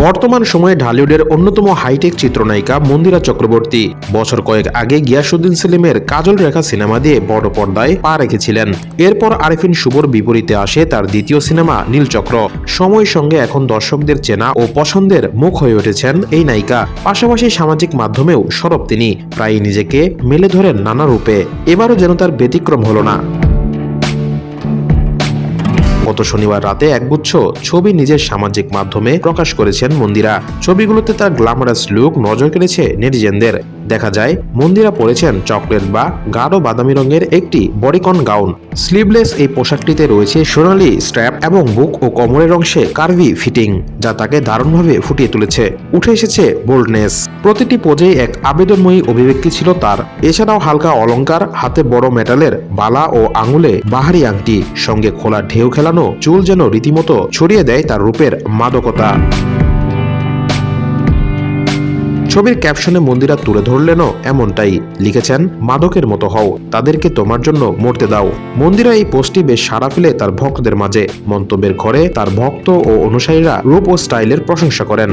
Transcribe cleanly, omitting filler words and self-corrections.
বর্তমান সময়ে ঢালিউডের অন্যতম হাইটেক চিত্রনায়িকা মন্দিরা চক্রবর্তী বছর কয়েক আগে গিয়াসউদ্দিন সেলিমের কাজল রেখা সিনেমা দিয়ে বড় পর্দায় পা রেখেছিলেন। এরপর আরিফিন শুভর বিপরীতে আসে তার দ্বিতীয় সিনেমা নীলচক্র। সময়ের সঙ্গে এখন দর্শকদের চেনা ও পছন্দের মুখ হয়ে উঠেছেন এই নায়িকা। পাশাপাশি সামাজিক মাধ্যমেও সরব তিনি, প্রায়ই নিজেকে মেলে ধরেন নানা রূপে। এবারও যেন তার ব্যতিক্রম হলো না। গত শনিবার রাতে একগুচ্ছ ছবি নিজের সামাজিক মাধ্যমে প্রকাশ করেছেন মন্দিরা। ছবিগুলোতে তার গ্ল্যামারাস লুক নজর কেড়েছে নেটিজেনদের। দেখা যায় মন্দিরা পরেছেন চকলেট বা গাঢ় বাদামি রঙের একটি বডিকন গাউন। স্লিভলেস এই পোশাকটিতে রয়েছে সোনালি স্ট্র্যাপ এবং বুক ও কোমরের অংশে কার্ভি ফিটিং, যা তাকে দারুণভাবে ফুটিয়ে তুলেছে। উঠে এসেছে বোল্ডনেস। প্রতিটি পোজেই এক আবেদনময়ী অভিব্যক্তি ছিল তার। এছাড়াও হালকা অলংকার, হাতে বড় মেটালের বালা ও আঙুলে বাহারি আংটি, সঙ্গে খোলা ঢেউ খেলানো চুল যেন রীতিমতো ছড়িয়ে দেয় তার রূপের মাদকতা। ছবির ক্যাপশনে মন্দিরা তুলে ধরলেনও এমনটাই, লিখেছেন, মাদকের মতো হও, তাদেরকে তোমার জন্য মরতে দাও। মন্দিরা এই পোস্টটি বেশ সাড়া ফেলে তার ভক্তদের মাঝে। মন্তব্যের ঘরে তার ভক্ত ও অনুসারীরা রূপ ও স্টাইলের প্রশংসা করেন।